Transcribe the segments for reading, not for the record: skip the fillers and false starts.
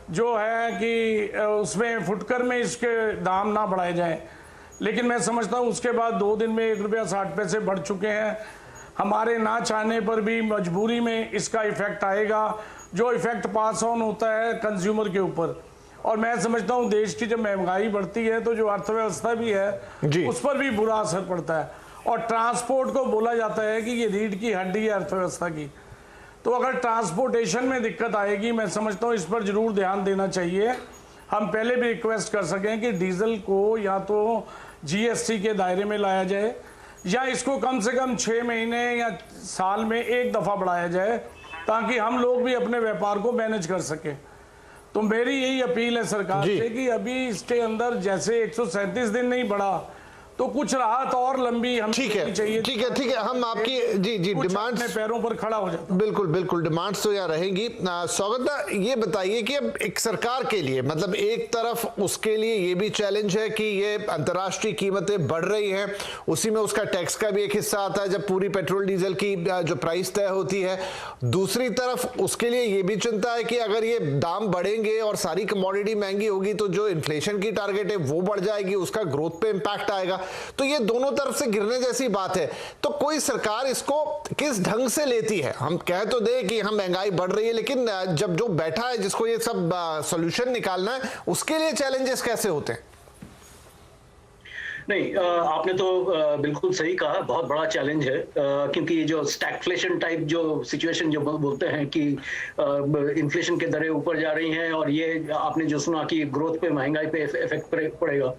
जो है कि उसमें फुटकर में इसके दाम ना बढ़ाए जाएं। लेकिन मैं समझता हूँ उसके बाद 2 दिन में 1 रुपया 60 पैसे बढ़ चुके हैं। हमारे ना चाहने पर भी मजबूरी में इसका इफेक्ट आएगा, जो इफेक्ट पास ऑन होता है कंज्यूमर के ऊपर। और मैं समझता हूँ देश की जब महंगाई बढ़ती है तो जो अर्थव्यवस्था भी है उस पर भी बुरा असर पड़ता है। और ट्रांसपोर्ट को बोला जाता है कि ये रीढ़ की हड्डी है अर्थव्यवस्था की। तो अगर ट्रांसपोर्टेशन में दिक्कत आएगी, मैं समझता हूँ इस पर जरूर ध्यान देना चाहिए। हम पहले भी रिक्वेस्ट कर सकें कि डीजल को या तो जीएसटी के दायरे में लाया जाए या इसको कम से कम 6 महीने या साल में एक दफ़ा बढ़ाया जाए, ताकि हम लोग भी अपने व्यापार को मैनेज कर सकें। तो मेरी यही अपील है सरकार से कि अभी इसके अंदर जैसे 137 दिन नहीं बढ़ा तो कुछ राहत और लंबी हम चाहिए। ठीक है, हम आपकी जी डिमांड्स अपने पैरों पर खड़ा हो जाता। बिल्कुल डिमांड्स तो यहाँ रहेंगी। सौगत, ये बताइए कि अब एक सरकार के लिए, मतलब एक तरफ उसके लिए ये भी चैलेंज है कि ये अंतर्राष्ट्रीय कीमतें बढ़ रही हैं, उसी में उसका टैक्स का भी एक हिस्सा आता है जब पूरी पेट्रोल डीजल की जो प्राइस तय होती है। दूसरी तरफ उसके लिए ये भी चिंता है कि अगर ये दाम बढ़ेंगे और सारी कमोडिटी महंगी होगी तो जो इन्फ्लेशन की टारगेट है वो बढ़ जाएगी, उसका ग्रोथ पे इंपैक्ट आएगा। तो ये दोनों तरफ से गिरने जैसी बात है। तो कोई सरकार इसको किस ढंग से लेती है? हम कह तो दे कि हम महंगाई बढ़ रही है, लेकिन जब जो बैठा है जिसको ये सब सॉल्यूशन निकालना है, उसके लिए चैलेंजेस कैसे होते हैं? नहीं, आपने तो बिल्कुल सही कहा, बहुत बड़ा चैलेंज है, क्योंकि जो स्टैगफ्लेशन टाइप जो सिचुएशन जो बोलते हैं कि इन्फ्लेशन के दरें ऊपर जा रही हैं और ये आपने जो सुना कि ग्रोथ पे, महंगाई पे इफेक्ट पड़ेगा।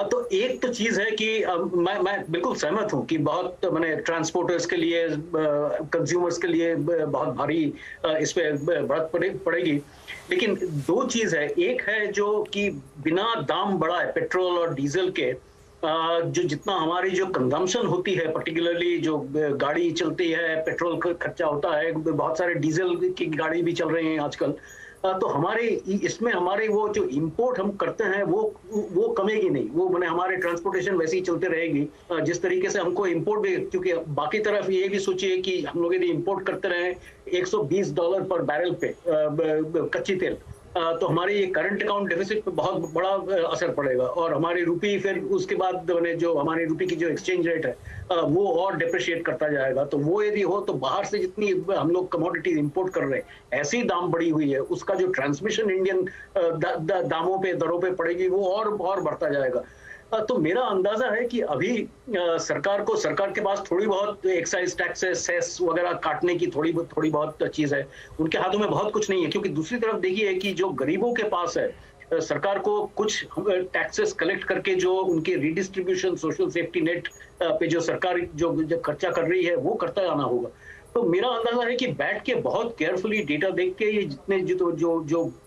तो एक तो चीज है कि मैं बिल्कुल सहमत हूँ कि बहुत मैंने ट्रांसपोर्टर्स के लिए, कंज्यूमर्स के लिए बहुत भारी इस पे बढ़त पड़ेगी। लेकिन 2 चीज है, एक है जो कि बिना दाम बढ़ाए पेट्रोल और डीजल के जो जितना हमारी जो कंजम्पशन होती है, पर्टिकुलरली जो गाड़ी चलती है, पेट्रोल का खर्चा होता है, बहुत सारे डीजल की गाड़ी भी चल रही हैं आजकल, तो हमारे इसमें हमारे वो जो इंपोर्ट हम करते हैं वो कमेगी नहीं। वो मैंने हमारे ट्रांसपोर्टेशन वैसे ही चलते रहेगी जिस तरीके से हमको इंपोर्ट भी, क्योंकि बाकी तरफ ये भी सोचिए कि हम लोग यदि इंपोर्ट करते रहे $120 पर बैरल पे कच्ची तेल, तो हमारे ये करंट अकाउंट डेफिसिट पे बहुत बड़ा असर पड़ेगा। और हमारी रुपी फिर उसके बाद जो हमारी रुपी की जो एक्सचेंज रेट है वो और डिप्रिशिएट करता जाएगा। तो वो यदि हो तो बाहर से जितनी हम लोग कमोडिटी इंपोर्ट कर रहे हैं, ऐसी दाम बढ़ी हुई है, उसका जो ट्रांसमिशन इंडियन दामों पे, दरों पे पड़ेगी, वो और बढ़ता जाएगा। तो मेरा अंदाजा है कि अभी सरकार के पास थोड़ी बहुत एक्साइज टैक्सेस, सेस वगैरह काटने की थोड़ी बहुत चीज है, उनके हाथों में बहुत कुछ नहीं है। क्योंकि दूसरी तरफ देखिए कि जो गरीबों के पास है, सरकार को कुछ टैक्सेस कलेक्ट करके जो उनके रिडिस्ट्रीब्यूशन, सोशल सेफ्टी नेट पे जो सरकार जो खर्चा कर रही है वो करता जाना होगा। तो मेरा अंदाजा है कि बैठ के बहुत केयरफुली डेटा देख के ये जितने जो